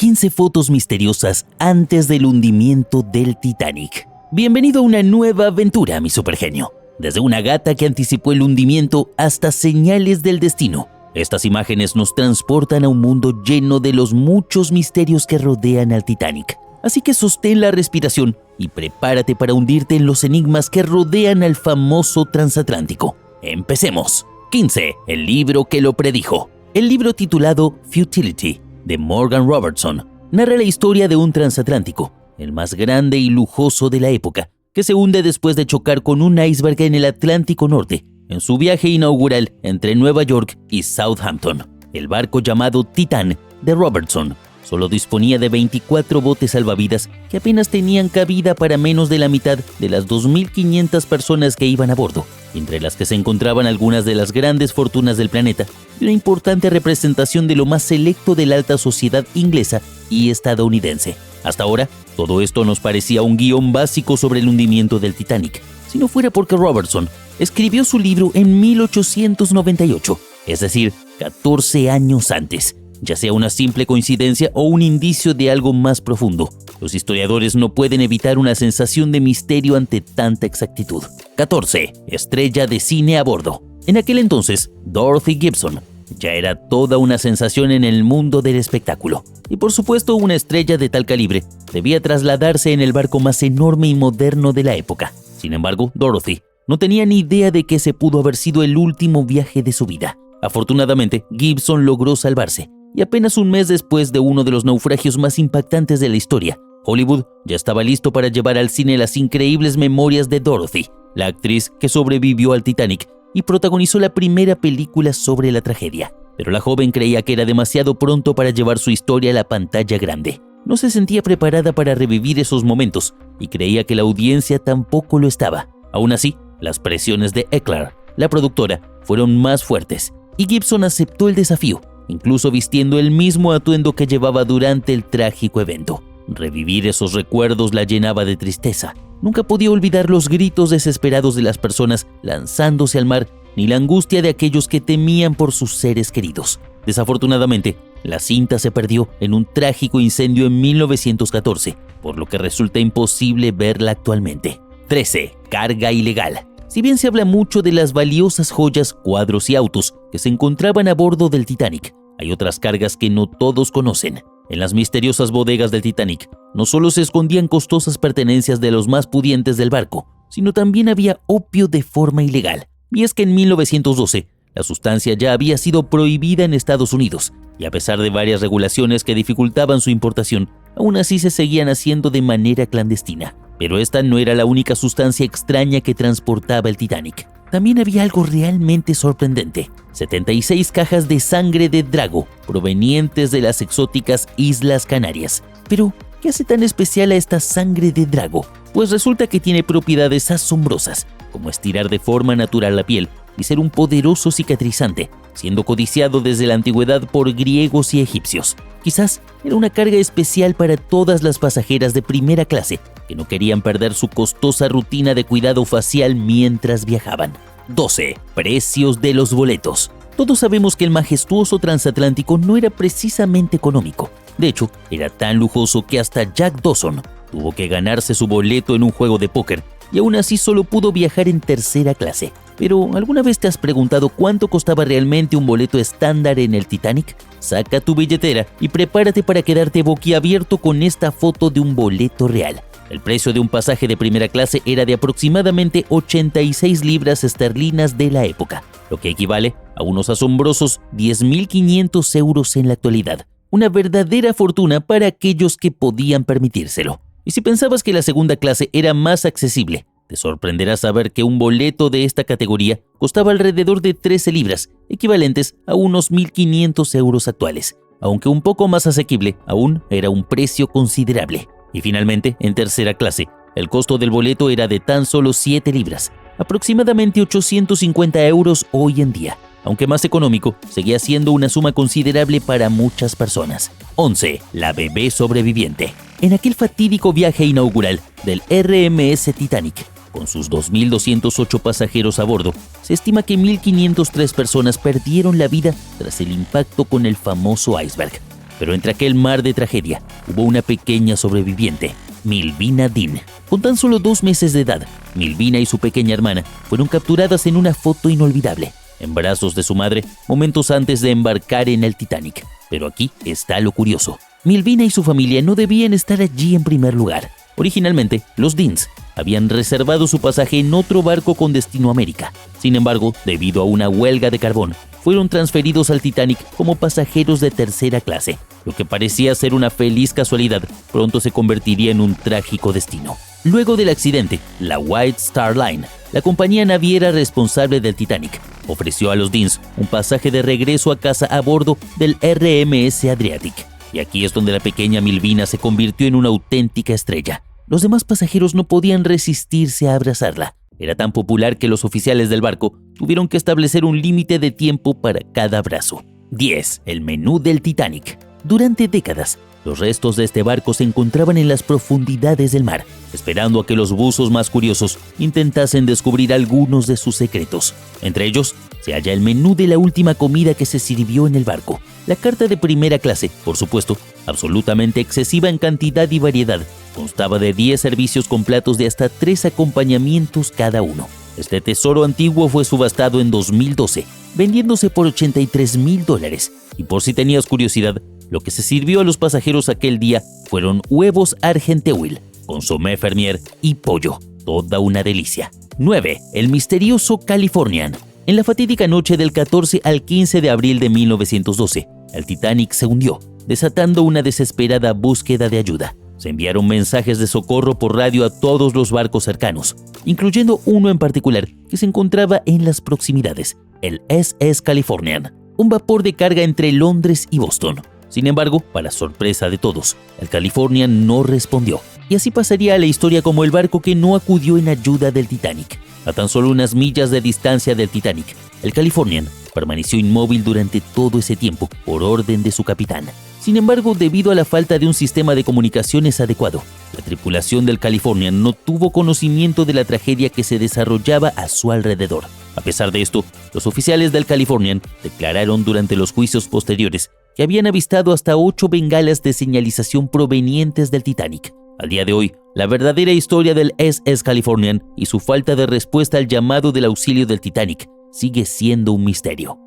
15 fotos misteriosas antes del hundimiento del Titanic. Bienvenido a una nueva aventura, mi supergenio. Desde una gata que anticipó el hundimiento hasta señales del destino. Estas imágenes nos transportan a un mundo lleno de los muchos misterios que rodean al Titanic. Así que sostén la respiración y prepárate para hundirte en los enigmas que rodean al famoso transatlántico. ¡Empecemos! 15. El libro que lo predijo. El libro titulado Futility, de Morgan Robertson, narra la historia de un transatlántico, el más grande y lujoso de la época, que se hunde después de chocar con un iceberg en el Atlántico Norte, en su viaje inaugural entre Nueva York y Southampton. El barco llamado Titan de Robertson solo disponía de 24 botes salvavidas que apenas tenían cabida para menos de la mitad de las 2.500 personas que iban a bordo, entre las que se encontraban algunas de las grandes fortunas del planeta y una importante representación de lo más selecto de la alta sociedad inglesa y estadounidense. Hasta ahora, todo esto nos parecía un guión básico sobre el hundimiento del Titanic, si no fuera porque Robertson escribió su libro en 1898, es decir, 14 años antes. Ya sea una simple coincidencia o un indicio de algo más profundo, los historiadores no pueden evitar una sensación de misterio ante tanta exactitud. 14. Estrella de cine a bordo. En aquel entonces, Dorothy Gibson ya era toda una sensación en el mundo del espectáculo. Y por supuesto, una estrella de tal calibre debía trasladarse en el barco más enorme y moderno de la época. Sin embargo, Dorothy no tenía ni idea de que ese pudo haber sido el último viaje de su vida. Afortunadamente, Gibson logró salvarse. Y apenas un mes después de uno de los naufragios más impactantes de la historia, Hollywood ya estaba listo para llevar al cine las increíbles memorias de Dorothy, la actriz que sobrevivió al Titanic y protagonizó la primera película sobre la tragedia. Pero la joven creía que era demasiado pronto para llevar su historia a la pantalla grande. No se sentía preparada para revivir esos momentos y creía que la audiencia tampoco lo estaba. Aún así, las presiones de Eklar, la productora, fueron más fuertes y Gibson aceptó el desafío, incluso vistiendo el mismo atuendo que llevaba durante el trágico evento. Revivir esos recuerdos la llenaba de tristeza. Nunca podía olvidar los gritos desesperados de las personas lanzándose al mar, ni la angustia de aquellos que temían por sus seres queridos. Desafortunadamente, la cinta se perdió en un trágico incendio en 1914, por lo que resulta imposible verla actualmente. 13. Carga ilegal. Si bien se habla mucho de las valiosas joyas, cuadros y autos que se encontraban a bordo del Titanic, hay otras cargas que no todos conocen. En las misteriosas bodegas del Titanic, no solo se escondían costosas pertenencias de los más pudientes del barco, sino también había opio de forma ilegal. Y es que en 1912, la sustancia ya había sido prohibida en Estados Unidos, y a pesar de varias regulaciones que dificultaban su importación, aún así se seguían haciendo de manera clandestina. Pero esta no era la única sustancia extraña que transportaba el Titanic. También había algo realmente sorprendente. 76 cajas de sangre de drago provenientes de las exóticas Islas Canarias. Pero, ¿qué hace tan especial a esta sangre de drago? Pues resulta que tiene propiedades asombrosas, como estirar de forma natural la piel y ser un poderoso cicatrizante, siendo codiciado desde la antigüedad por griegos y egipcios. Quizás era una carga especial para todas las pasajeras de primera clase que no querían perder su costosa rutina de cuidado facial mientras viajaban. 12. Precios de los boletos. Todos sabemos que el majestuoso transatlántico no era precisamente económico. De hecho, era tan lujoso que hasta Jack Dawson tuvo que ganarse su boleto en un juego de póker y aún así solo pudo viajar en tercera clase. Pero, ¿alguna vez te has preguntado cuánto costaba realmente un boleto estándar en el Titanic? Saca tu billetera y prepárate para quedarte boquiabierto con esta foto de un boleto real. El precio de un pasaje de primera clase era de aproximadamente 86 libras esterlinas de la época, lo que equivale a unos asombrosos 10.500 euros en la actualidad. Una verdadera fortuna para aquellos que podían permitírselo. Y si pensabas que la segunda clase era más accesible, te sorprenderá saber que un boleto de esta categoría costaba alrededor de 13 libras, equivalentes a unos 1.500 euros actuales. Aunque un poco más asequible, aún era un precio considerable. Y finalmente, en tercera clase, el costo del boleto era de tan solo 7 libras, aproximadamente 850 euros hoy en día. Aunque más económico, seguía siendo una suma considerable para muchas personas. 11. La bebé sobreviviente. En aquel fatídico viaje inaugural del RMS Titanic, con sus 2.208 pasajeros a bordo, se estima que 1.503 personas perdieron la vida tras el impacto con el famoso iceberg. Pero entre aquel mar de tragedia hubo una pequeña sobreviviente, Milvina Dean. Con tan solo 2 meses de edad, Milvina y su pequeña hermana fueron capturadas en una foto inolvidable, en brazos de su madre, momentos antes de embarcar en el Titanic. Pero aquí está lo curioso. Milvina y su familia no debían estar allí en primer lugar. Originalmente, los Deans habían reservado su pasaje en otro barco con destino a América. Sin embargo, debido a una huelga de carbón, fueron transferidos al Titanic como pasajeros de tercera clase. Lo que parecía ser una feliz casualidad, pronto se convertiría en un trágico destino. Luego del accidente, la White Star Line, la compañía naviera responsable del Titanic, ofreció a los Deans un pasaje de regreso a casa a bordo del RMS Adriatic. Y aquí es donde la pequeña Milvina se convirtió en una auténtica estrella. Los demás pasajeros no podían resistirse a abrazarla. Era tan popular que los oficiales del barco tuvieron que establecer un límite de tiempo para cada abrazo. 10. El menú del Titanic. Durante décadas, los restos de este barco se encontraban en las profundidades del mar, esperando a que los buzos más curiosos intentasen descubrir algunos de sus secretos. Entre ellos, se halla el menú de la última comida que se sirvió en el barco. La carta de primera clase, por supuesto, absolutamente excesiva en cantidad y variedad, constaba de 10 servicios con platos de hasta 3 acompañamientos cada uno. Este tesoro antiguo fue subastado en 2012, vendiéndose por $83,000. Y por si tenías curiosidad, lo que se sirvió a los pasajeros aquel día fueron huevos Argenteuil, consomé Fermier y pollo. Toda una delicia. 9. El misterioso Californian. En la fatídica noche del 14 al 15 de abril de 1912, el Titanic se hundió, desatando una desesperada búsqueda de ayuda. Se enviaron mensajes de socorro por radio a todos los barcos cercanos, incluyendo uno en particular que se encontraba en las proximidades, el SS Californian, un vapor de carga entre Londres y Boston. Sin embargo, para sorpresa de todos, el Californian no respondió, y así pasaría a la historia como el barco que no acudió en ayuda del Titanic. A tan solo unas millas de distancia del Titanic, el Californian permaneció inmóvil durante todo ese tiempo por orden de su capitán. Sin embargo, debido a la falta de un sistema de comunicaciones adecuado, la tripulación del Californian no tuvo conocimiento de la tragedia que se desarrollaba a su alrededor. A pesar de esto, los oficiales del Californian declararon durante los juicios posteriores que habían avistado hasta 8 bengalas de señalización provenientes del Titanic. Al día de hoy, la verdadera historia del SS Californian y su falta de respuesta al llamado del auxilio del Titanic sigue siendo un misterio.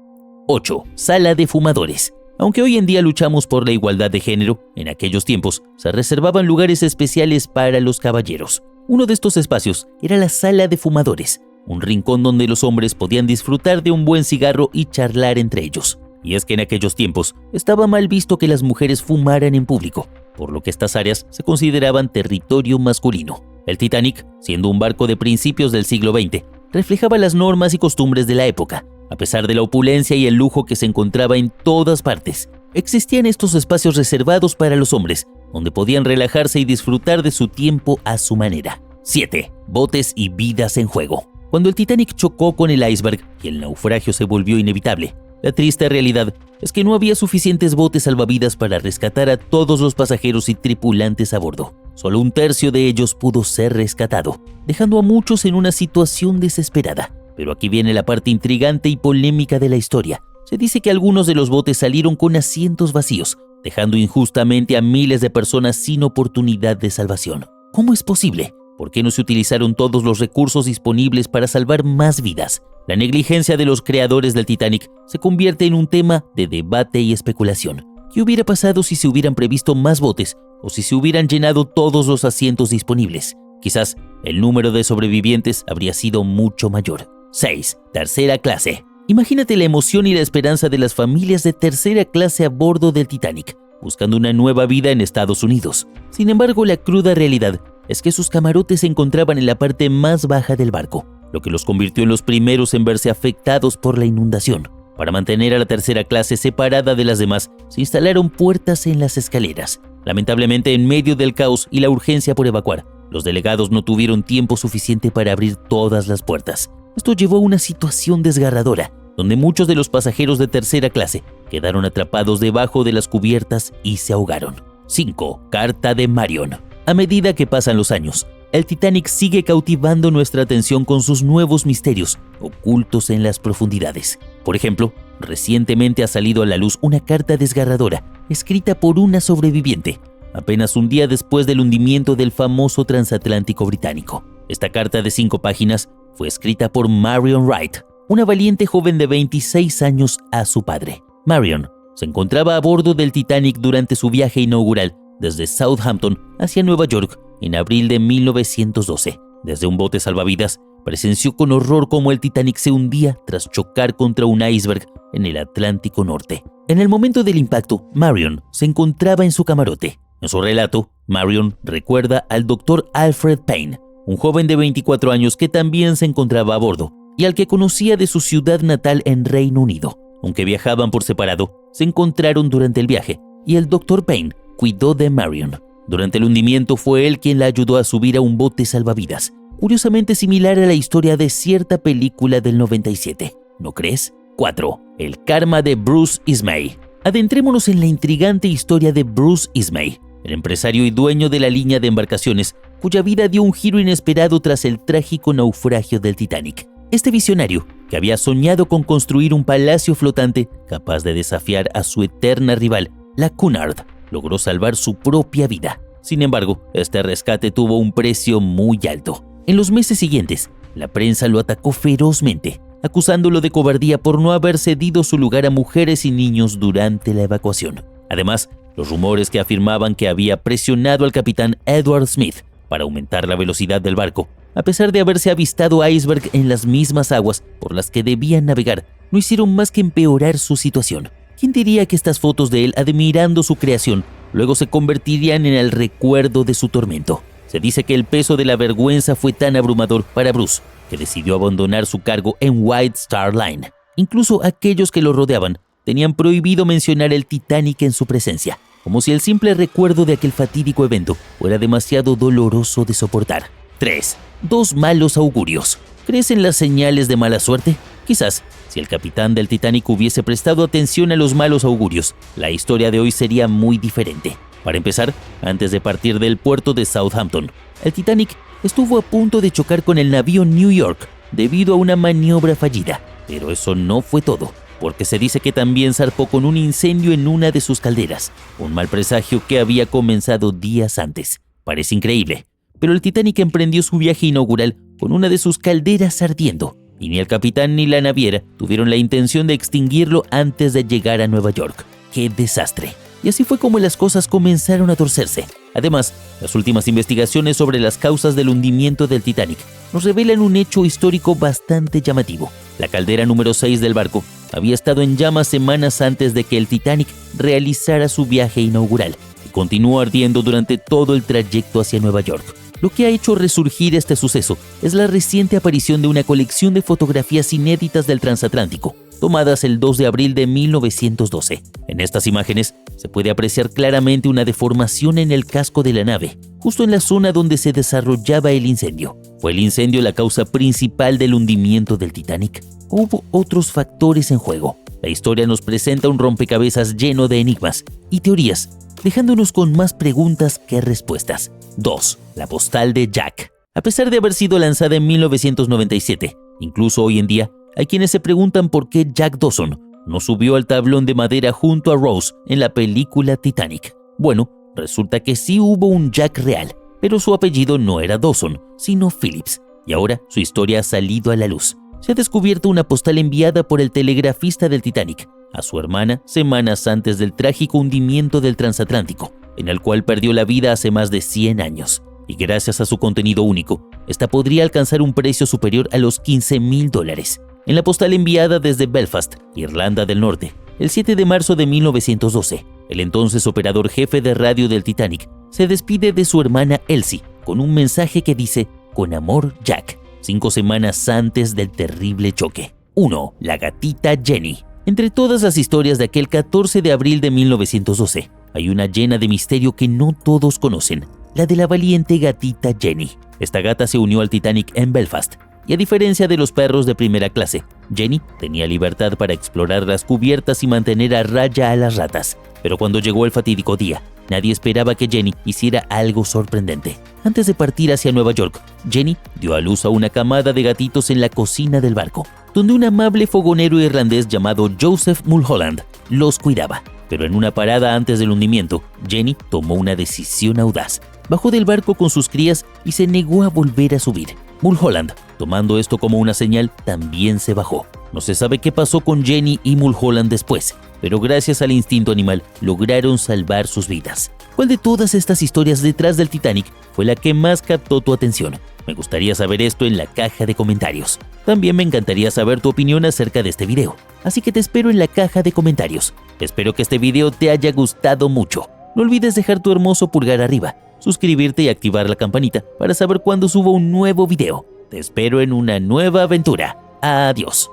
8. Sala de fumadores. Aunque hoy en día luchamos por la igualdad de género, en aquellos tiempos se reservaban lugares especiales para los caballeros. Uno de estos espacios era la sala de fumadores, un rincón donde los hombres podían disfrutar de un buen cigarro y charlar entre ellos. Y es que en aquellos tiempos estaba mal visto que las mujeres fumaran en público, por lo que estas áreas se consideraban territorio masculino. El Titanic, siendo un barco de principios del siglo XX, reflejaba las normas y costumbres de la época. A pesar de la opulencia y el lujo que se encontraba en todas partes, existían estos espacios reservados para los hombres, donde podían relajarse y disfrutar de su tiempo a su manera. 7. Botes y vidas en juego. Cuando el Titanic chocó con el iceberg y el naufragio se volvió inevitable, la triste realidad es que no había suficientes botes salvavidas para rescatar a todos los pasajeros y tripulantes a bordo. Solo 1/3 de ellos pudo ser rescatado, dejando a muchos en una situación desesperada. Pero aquí viene la parte intrigante y polémica de la historia. Se dice que algunos de los botes salieron con asientos vacíos, dejando injustamente a miles de personas sin oportunidad de salvación. ¿Cómo es posible? ¿Por qué no se utilizaron todos los recursos disponibles para salvar más vidas? La negligencia de los creadores del Titanic se convierte en un tema de debate y especulación. ¿Qué hubiera pasado si se hubieran previsto más botes o si se hubieran llenado todos los asientos disponibles? Quizás el número de sobrevivientes habría sido mucho mayor. 6. Tercera clase. Imagínate la emoción y la esperanza de las familias de tercera clase a bordo del Titanic, buscando una nueva vida en Estados Unidos. Sin embargo, la cruda realidad es que sus camarotes se encontraban en la parte más baja del barco, lo que los convirtió en los primeros en verse afectados por la inundación. Para mantener a la tercera clase separada de las demás, se instalaron puertas en las escaleras. Lamentablemente, en medio del caos y la urgencia por evacuar, los delegados no tuvieron tiempo suficiente para abrir todas las puertas. Esto llevó a una situación desgarradora, donde muchos de los pasajeros de tercera clase quedaron atrapados debajo de las cubiertas y se ahogaron. 5. Carta de Marion. A medida que pasan los años, el Titanic sigue cautivando nuestra atención con sus nuevos misterios ocultos en las profundidades. Por ejemplo, recientemente ha salido a la luz una carta desgarradora, escrita por una sobreviviente, apenas un día después del hundimiento del famoso transatlántico británico. Esta carta de 5 páginas fue escrita por Marion Wright, una valiente joven de 26 años, a su padre. Marion se encontraba a bordo del Titanic durante su viaje inaugural desde Southampton hacia Nueva York en abril de 1912. Desde un bote salvavidas, presenció con horror cómo el Titanic se hundía tras chocar contra un iceberg en el Atlántico Norte. En el momento del impacto, Marion se encontraba en su camarote. En su relato, Marion recuerda al Dr. Alfred Payne, un joven de 24 años que también se encontraba a bordo y al que conocía de su ciudad natal en Reino Unido. Aunque viajaban por separado, se encontraron durante el viaje y el Dr. Payne cuidó de Marion. Durante el hundimiento fue él quien la ayudó a subir a un bote salvavidas, curiosamente similar a la historia de cierta película del 97. ¿No crees? 4. El karma de Bruce Ismay. Adentrémonos en la intrigante historia de Bruce Ismay, el empresario y dueño de la línea de embarcaciones, cuya vida dio un giro inesperado tras el trágico naufragio del Titanic. Este visionario, que había soñado con construir un palacio flotante capaz de desafiar a su eterna rival, la Cunard, logró salvar su propia vida. Sin embargo, este rescate tuvo un precio muy alto. En los meses siguientes, la prensa lo atacó ferozmente, acusándolo de cobardía por no haber cedido su lugar a mujeres y niños durante la evacuación. Además, los rumores que afirmaban que había presionado al capitán Edward Smith para aumentar la velocidad del barco, a pesar de haberse avistado iceberg en las mismas aguas por las que debían navegar, no hicieron más que empeorar su situación. ¿Quién diría que estas fotos de él admirando su creación luego se convertirían en el recuerdo de su tormento? Se dice que el peso de la vergüenza fue tan abrumador para Bruce que decidió abandonar su cargo en White Star Line. Incluso aquellos que lo rodeaban tenían prohibido mencionar el Titanic en su presencia, como si el simple recuerdo de aquel fatídico evento fuera demasiado doloroso de soportar. 3. 2 malos augurios. ¿Crees en las señales de mala suerte? Quizás, si el capitán del Titanic hubiese prestado atención a los malos augurios, la historia de hoy sería muy diferente. Para empezar, antes de partir del puerto de Southampton, el Titanic estuvo a punto de chocar con el navío New York debido a una maniobra fallida. Pero eso no fue todo, porque se dice que también zarpó con un incendio en una de sus calderas, un mal presagio que había comenzado días antes. Parece increíble, pero el Titanic emprendió su viaje inaugural con una de sus calderas ardiendo, y ni el capitán ni la naviera tuvieron la intención de extinguirlo antes de llegar a Nueva York. ¡Qué desastre! Y así fue como las cosas comenzaron a torcerse. Además, las últimas investigaciones sobre las causas del hundimiento del Titanic nos revelan un hecho histórico bastante llamativo. La caldera número 6 del barco había estado en llamas semanas antes de que el Titanic realizara su viaje inaugural y continuó ardiendo durante todo el trayecto hacia Nueva York. Lo que ha hecho resurgir este suceso es la reciente aparición de una colección de fotografías inéditas del transatlántico, tomadas el 2 de abril de 1912. En estas imágenes se puede apreciar claramente una deformación en el casco de la nave, justo en la zona donde se desarrollaba el incendio. ¿Fue el incendio la causa principal del hundimiento del Titanic? ¿O hubo otros factores en juego? La historia nos presenta un rompecabezas lleno de enigmas y teorías, dejándonos con más preguntas que respuestas. 2. La postal de Jack. A pesar de haber sido lanzada en 1997, incluso hoy en día, hay quienes se preguntan por qué Jack Dawson no subió al tablón de madera junto a Rose en la película Titanic. Bueno, resulta que sí hubo un Jack real, pero su apellido no era Dawson, sino Phillips, y ahora su historia ha salido a la luz. Se ha descubierto una postal enviada por el telegrafista del Titanic a su hermana semanas antes del trágico hundimiento del transatlántico, en el cual perdió la vida hace más de 100 años. Y gracias a su contenido único, esta podría alcanzar un precio superior a los $15,000. En la postal enviada desde Belfast, Irlanda del Norte, el 7 de marzo de 1912, el entonces operador jefe de radio del Titanic se despide de su hermana Elsie con un mensaje que dice: "Con amor, Jack", 5 semanas antes del terrible choque. 1. La gatita Jenny. Entre todas las historias de aquel 14 de abril de 1912, hay una llena de misterio que no todos conocen, la de la valiente gatita Jenny. Esta gata se unió al Titanic en Belfast, y a diferencia de los perros de primera clase, Jenny tenía libertad para explorar las cubiertas y mantener a raya a las ratas. Pero cuando llegó el fatídico día, nadie esperaba que Jenny hiciera algo sorprendente. Antes de partir hacia Nueva York, Jenny dio a luz a una camada de gatitos en la cocina del barco. donde un amable fogonero irlandés llamado Joseph Mulholland los cuidaba. Pero en una parada antes del hundimiento, Jenny tomó una decisión audaz. Bajó del barco con sus crías y se negó a volver a subir. Mulholland, tomando esto como una señal, también se bajó. No se sabe qué pasó con Jenny y Mulholland después, pero gracias al instinto animal lograron salvar sus vidas. ¿Cuál de todas estas historias detrás del Titanic fue la que más captó tu atención? Me gustaría saber esto en la caja de comentarios. También me encantaría saber tu opinión acerca de este video, así que te espero en la caja de comentarios. Espero que este video te haya gustado mucho. No olvides dejar tu hermoso pulgar arriba, suscribirte y activar la campanita para saber cuando subo un nuevo video. Te espero en una nueva aventura. Adiós.